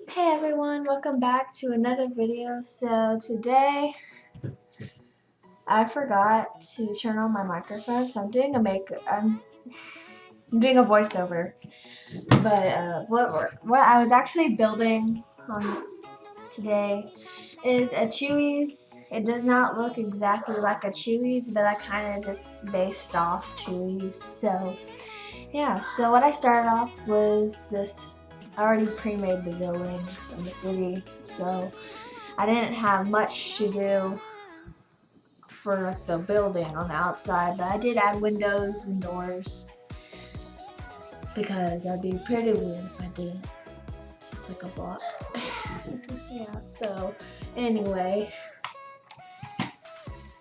Hey everyone, welcome back to another video. So today I forgot to turn on my microphone, so I'm doing a voiceover. But what I was actually building today is a CHUY'S. It does not look exactly like a CHUY'S, but I kind of just based off CHUY'S. So yeah, so what I started off was this. I already pre-made the buildings in the city, so I didn't have much to do for like the building on the outside, but I did add windows and doors because that'd be pretty weird if I didn't. It's like a block. Yeah, so anyway,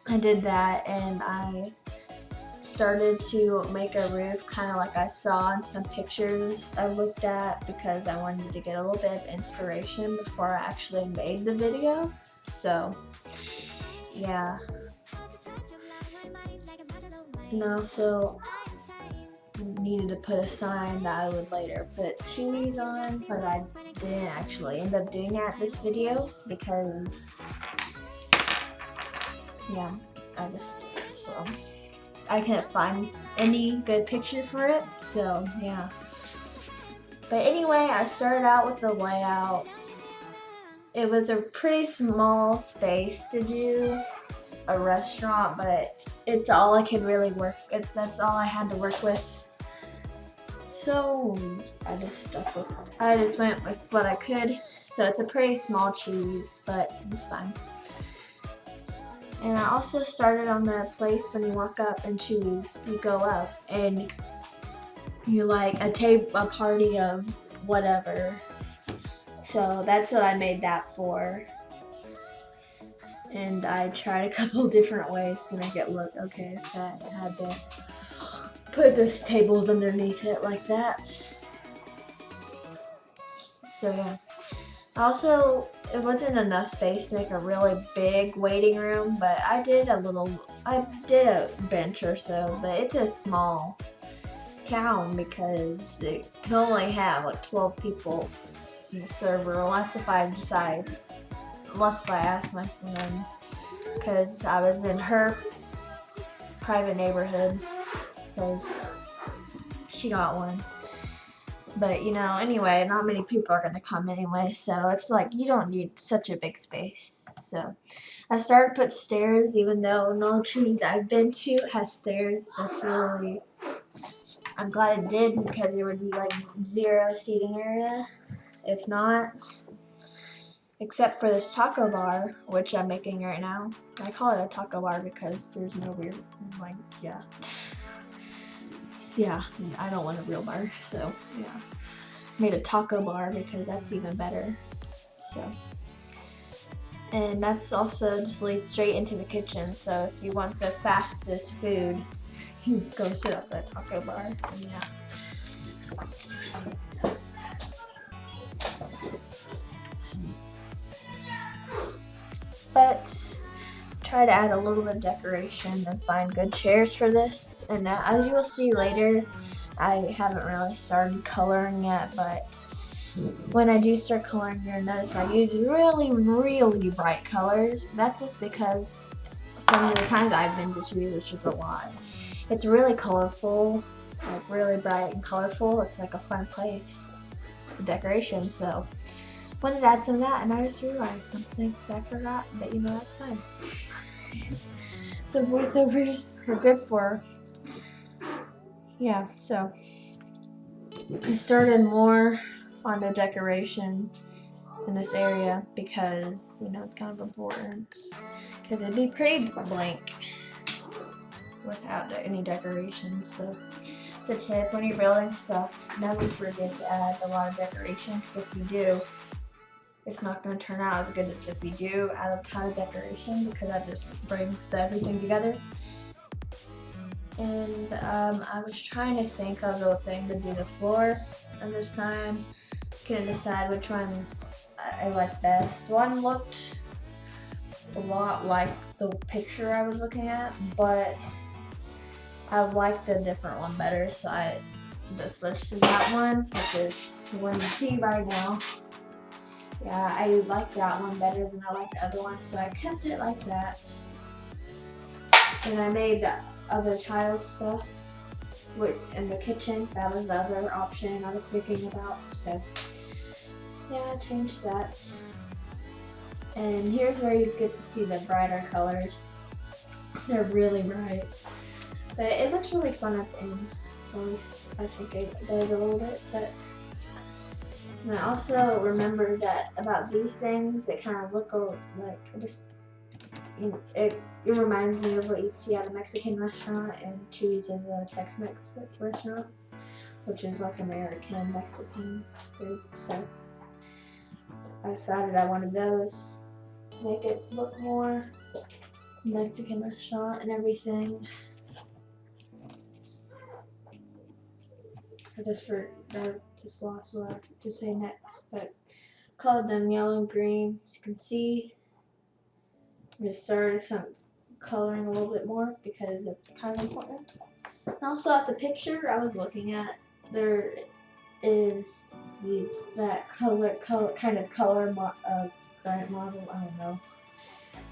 I did that and I started to make a roof kind of like I saw in some pictures I looked at because I wanted to get a little bit of inspiration before I actually made the video. So yeah. So needed to put a sign that I would later put CHUY'S on, but I didn't actually end up doing that this video because yeah, I couldn't find any good picture for it, so yeah. But anyway, I started out with the layout. It was a pretty small space to do a restaurant, but it's all I could really that's all I had to work with. So I just went with what I could. So it's a pretty small CHUY'S, but it's fine. And I also started on the place when you walk up in CHUY'S, you go up and you like a party of whatever. So that's what I made that for. And I tried a couple different ways to make it look okay. I had to put those tables underneath it like that. So yeah. Also, it wasn't enough space to make a really big waiting room, but I did a bench or so, but it's a small town because it can only have like 12 people in the server unless if I ask my friend, because I was in her private neighborhood because she got one. But anyway, not many people are gonna come anyway, so it's like you don't need such a big space. So I started to put stairs, even though no CHUY'S I've been to has stairs. I'm glad it did because there would be like 0 seating area. If not, except for this taco bar, which I'm making right now. I call it a taco bar because there's no weird, yeah, I don't want a real bar, so yeah. Made a taco bar because that's even better. So, and that's also just leads straight into the kitchen. So if you want the fastest food, you go sit up at taco bar. And yeah. But try to add a little bit of decoration and find good chairs for this. And as you will see later, I haven't really started coloring yet, but when I do start coloring, you'll notice I use really, really bright colors. That's just because from the times I've been to CHUY'S, which is a lot, it's really colorful, like really bright and colorful. It's like a fun place for decoration. So wanted to add some of that, and I just realized something that I forgot, but that's fine. So voiceovers are good for, yeah, so I started more on the decoration in this area because, it's kind of important, because it'd be pretty blank without any decorations. So it's a tip when you're building stuff, never forget to add a lot of decorations. If you do, it's not going to turn out as good as if you do add a ton of decoration, because that just brings everything together. And I was trying to think of a thing to do the floor, and this time couldn't decide which one I liked best. One looked a lot like the picture I was looking at, but I liked a different one better, so I just switched to that one, which is the one you see right now. Yeah, I like that one better than I like the other one, so I kept it like that. And I made the other tile stuff in the kitchen. That was the other option I was thinking about. So yeah, I changed that. And here's where you get to see the brighter colors. They're really bright. But it looks really fun at the end. At least I think it did a little bit. But and I also remember that about these things, they kind of look like it reminds me of what you'd see at a Mexican restaurant, and CHUY'S is a Tex-Mex restaurant, which is like American Mexican food. So I decided I wanted those to make it look more Mexican restaurant and everything. I just lost what I have to say next, but colored them yellow and green. As you can see, I just started coloring a little bit more because it's kind of important. And also at the picture I was looking at, there is that kind of color grant model. I don't know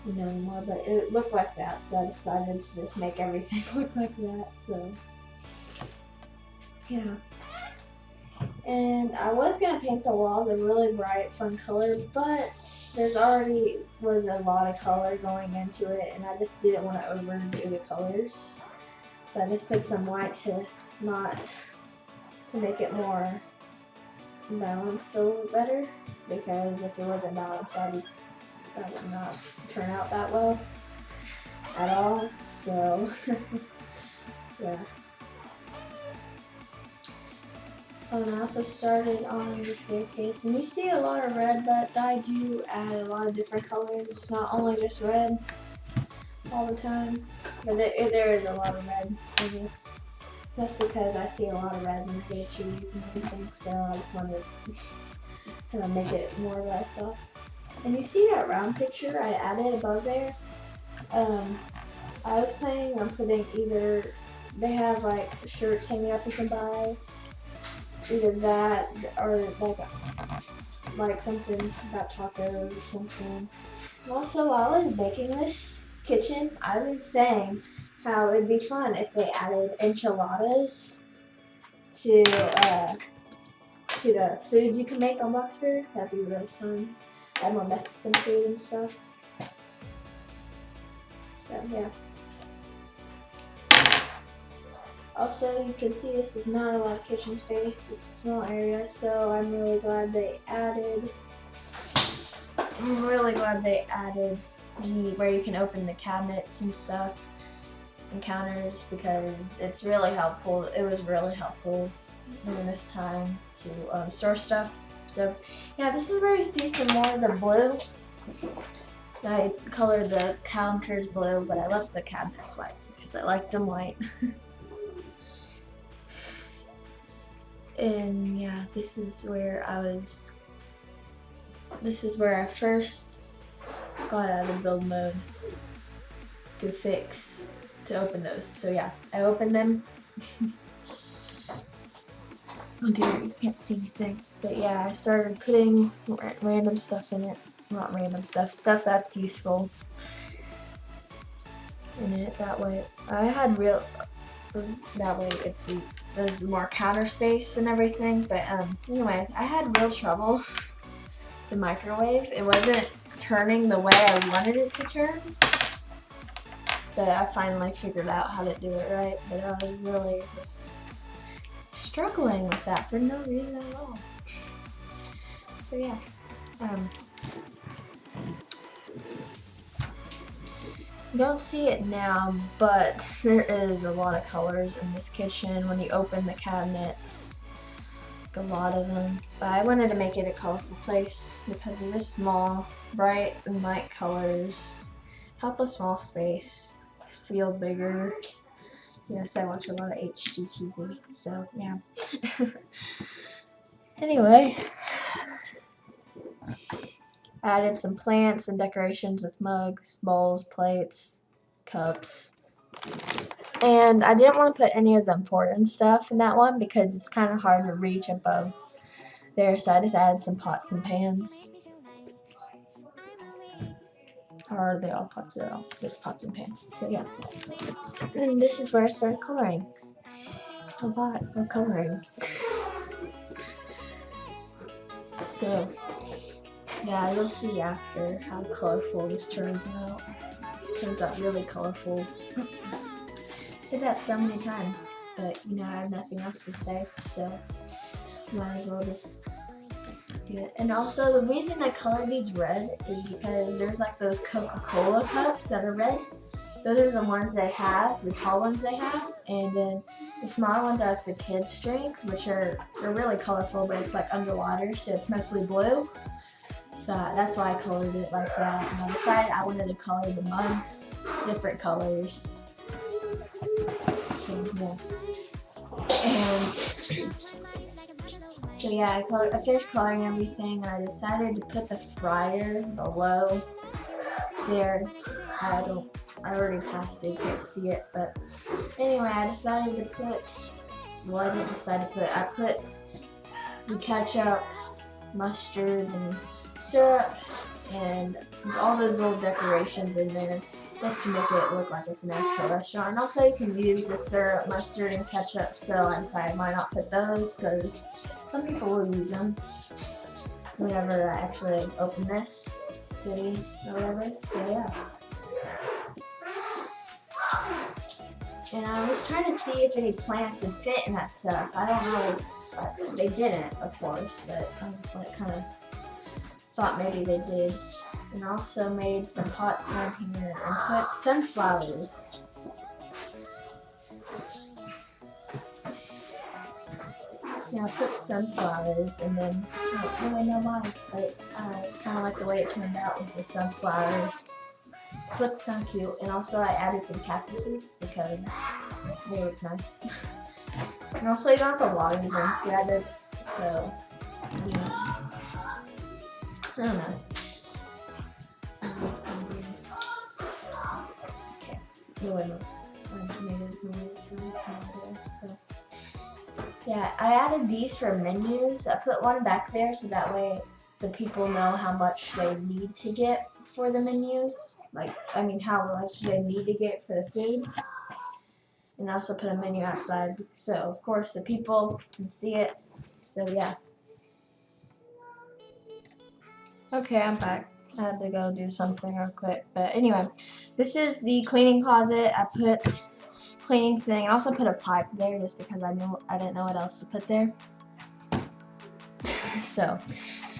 anymore, but it looked like that, so I decided to just make everything look like that. So yeah. And I was gonna paint the walls a really bright, fun color, but there's already was a lot of color going into it, and I just didn't want to overdo the colors. So I just put some white to make it more balanced a little better, because if it wasn't balanced, that would not turn out that well at all. So yeah. And I also started on the staircase, and you see a lot of red, but I do add a lot of different colors. It's not only just red all the time, but there is a lot of red in this. That's because I see a lot of red in the trees and everything, so I just wanted to kind of make it more what I saw. And you see that round picture I added above there? I was planning on putting they have like shirts hanging up you can buy. Either that or like something about tacos or something. Also, while I was making this kitchen, I was saying how it'd be fun if they added enchiladas to the foods you can make on Bloxburg. That'd be really fun. Add more Mexican food and stuff. So yeah. Also, you can see this is not a lot of kitchen space. It's a small area, so I'm really glad they added where you can open the cabinets and stuff and counters, because it's really helpful. It was really helpful during this time to store stuff. So yeah, this is where you see some more of the blue. I colored the counters blue, but I left the cabinets white because I liked them white. And yeah, this is where I first got out of build mode to open those. So yeah, I opened them. Oh dear, you can't see anything. But yeah, I started putting random stuff in it. Not random stuff that's useful in it. That way there's more counter space and everything. But anyway, I had real trouble with the microwave. It wasn't turning the way I wanted it to turn, but I finally figured out how to do it right. But I was really struggling with that for no reason at all. So yeah, don't see it now, but there is a lot of colors in this kitchen when you open the cabinets. Like a lot of them. But I wanted to make it a colorful place because of the small, bright and light colors help a small space feel bigger. Yes, I watch a lot of HGTV, so yeah. Anyway, I added some plants and decorations with mugs, bowls, plates, cups. And I didn't want to put any of the important stuff in that one because it's kind of hard to reach above there, so I just added some pots and pans. Or are they all pots? They're all just pots and pans. So yeah. And this is where I started coloring. A lot of coloring. So yeah, you'll see after how colorful this turns out. Turns out really colorful. Said that so many times, but you know I have nothing else to say, so might as well just do it. And also the reason I colored these red is because there's like those Coca-Cola cups that are red. Those are the ones they have, the tall ones they have, and then the smaller ones are like the kids' drinks, which they're really colorful, but it's like underwater, so it's mostly blue. So that's why I colored it like that. And I decided I wanted to color the mugs different colors. So yeah. And so yeah, I finished coloring everything, and I decided to put the fryer below there. I already passed it, you can't see it, but anyway, I decided to put, well, I didn't decide to put, I put the ketchup, mustard, and syrup, and all those little decorations in there, just to make it look like it's an actual restaurant. And also you can use the syrup, mustard, and ketchup, so I decided why not put those, because some people will use them whenever I actually open this city or whatever, so yeah. And I was trying to see if any plants would fit in that stuff. I don't know, but they didn't, of course, but I was like kind of thought maybe they did. And I also made some pots down here and put sunflowers. Yeah, I put sunflowers, and then I don't really know why, but I kind of like the way it turned out with the sunflowers. This looks kind of cute, and also I added some cactuses because they look nice. And also you don't have to water them, so that does, so, yeah. I don't know. Okay, so. Yeah, I added these for menus. I put one back there so that way the people know how much they need to get for the menus. Like, I mean, how much they need to get for the food. And I also put a menu outside, so of course the people can see it. So yeah. Okay, I'm back. I had to go do something real quick. But anyway, this is the cleaning closet. I put cleaning thing. I also put a pipe there just because I didn't know what else to put there. So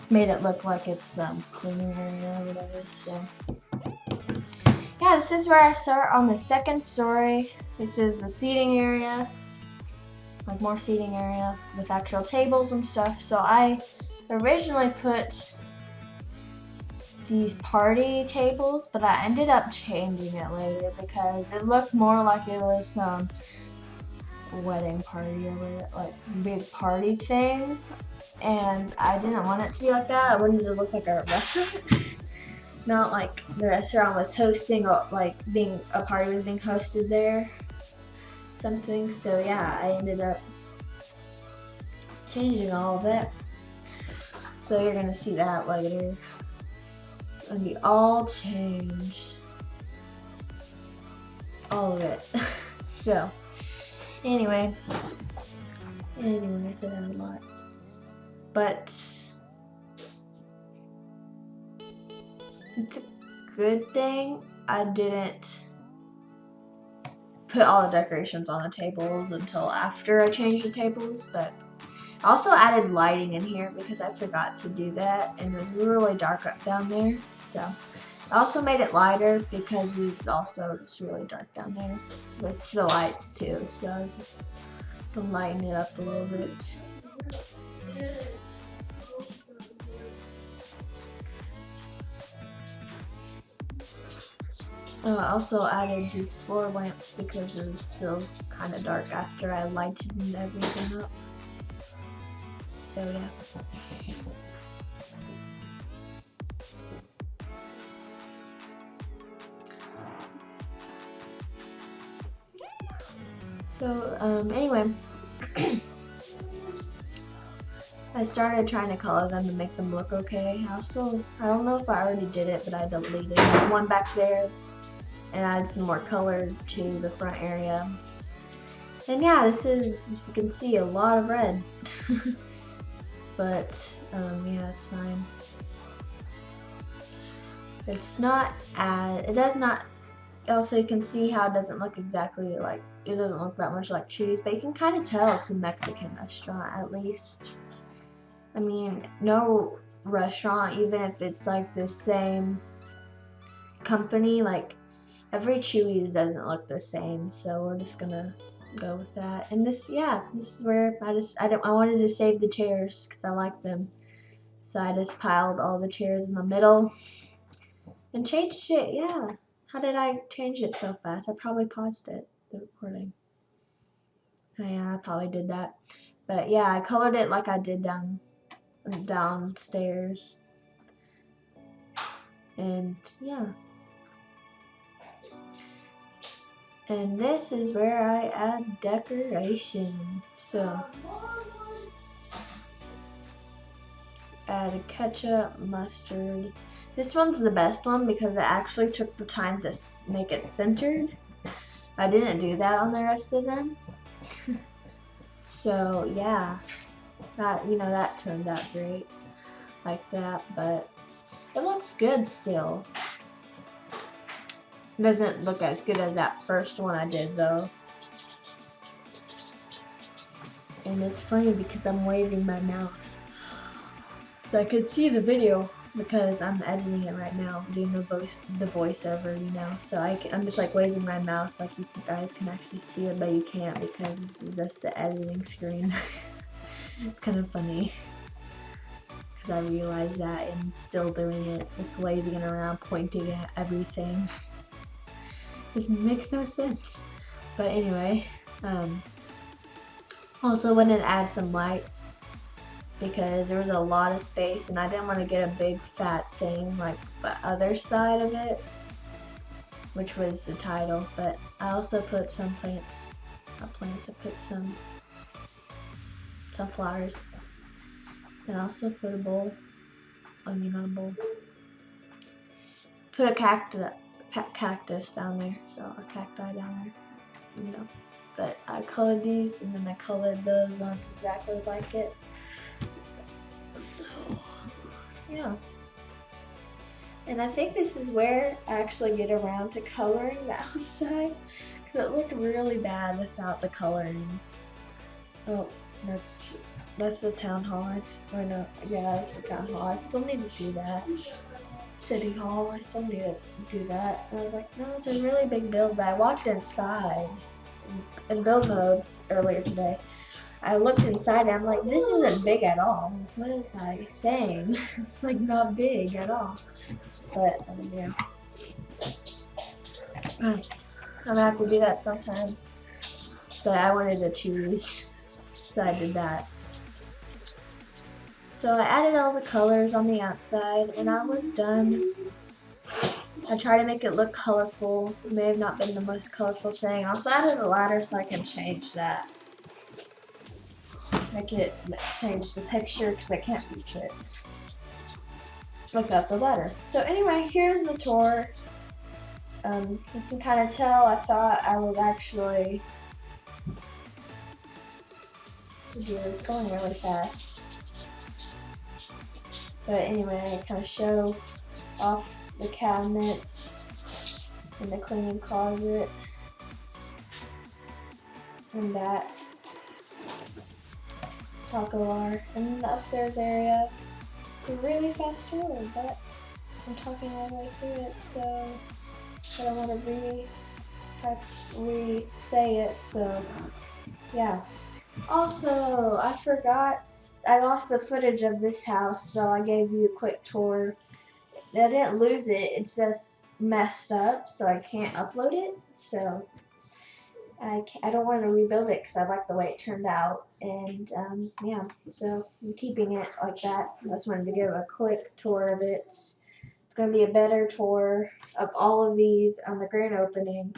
made it look like it's cleaning area or whatever. So yeah, this is where I start on the second story. This is the seating area, like more seating area with actual tables and stuff. So I originally put these party tables, but I ended up changing it later because it looked more like it was some wedding party or whatever, like big party thing, and I didn't want it to be like that. I wanted it to look like a restaurant, not like the restaurant was hosting or like a party was being hosted there, something. So yeah, I ended up changing all of it. So you're gonna see that later. It's gonna be all changed, all of it. So anyway, I said that a lot, but it's a good thing I didn't put all the decorations on the tables until after I changed the tables. But I also added lighting in here because I forgot to do that, and it was really dark up down there. So I also made it lighter because it was also just really dark down there with the lights too. So I was just gonna lighten it up a little bit. I also added these floor lamps because it was still kind of dark after I lighted everything up. So yeah. So anyway, I started trying to color them to make them look okay. I don't know if I already did it, but I deleted one back there and added some more color to the front area. And yeah, this is, as you can see, a lot of red. But yeah, it's fine. It's not it does not, also you can see how it doesn't look exactly like, it doesn't look that much like CHUY'S, but you can kind of tell it's a Mexican restaurant at least. I mean, no restaurant, even if it's like the same company, like every CHUY'S doesn't look the same, so we're just gonna go with that. And this, yeah, this is where I wanted to save the chairs because I like them, so I just piled all the chairs in the middle and changed it. Yeah, how did I change it so fast? I probably paused it, the recording. Oh, yeah, I probably did that, but yeah, I colored it like I did downstairs, and yeah. And this is where I add decoration. So add ketchup, mustard. This one's the best one because it actually took the time to make it centered. I didn't do that on the rest of them. So yeah, that turned out great like that, but it looks good still. It doesn't look as good as that first one I did though. And it's funny because I'm waving my mouse, so I could see the video because I'm editing it right now, doing the voiceover, so I'm just like waving my mouse like you guys can actually see it, but you can't because this is just the editing screen. It's kind of funny because I realized that and still doing it, just waving it around, pointing at everything. This makes no sense. But anyway, also went and add some lights because there was a lot of space and I didn't want to get a big fat thing like the other side of it, which was the title. But I also put some plants, I put some flowers, and I also put a bowl, not a bowl. Put a cactus down there, so a cacti down there, But I colored these and then I colored those on exactly like it. So, yeah. And I think this is where I actually get around to coloring the outside because it looked really bad without the coloring. Oh, that's the town hall. That's the town hall. I still need to do that. City Hall, I still need to do that. And I was like, no, it's a really big build. But I walked inside in build mode earlier today. I looked inside and I'm like, this isn't big at all. What is I saying? It's like not big at all. But yeah, I'm gonna have to do that sometime. But I wanted to choose, so I did that. So I added all the colors on the outside and I was done. I tried to make it look colorful. It may have not been the most colorful thing. I also added a ladder so I can change that. Change the picture because I can't reach it without the ladder. So anyway, here's the tour. You can kind of tell I thought I would actually, it's going really fast. But anyway, I kind of show off the cabinets and the cleaning closet and that taco bar and the upstairs area. It's a really fast tour, but I'm talking all the way through it, so I don't want to re-say it, so yeah. Also, I forgot, I lost the footage of this house, so I gave you a quick tour. I didn't lose it, it's just messed up, so I can't upload it, so I don't want to rebuild it because I like the way it turned out, and yeah, so I'm keeping it like that. I just wanted to give a quick tour of it. It's going to be a better tour of all of these on the grand opening,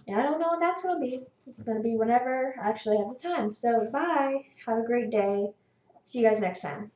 and I don't know when that's going to be. It's going to be whenever I actually have the time. So bye, have a great day. See you guys next time.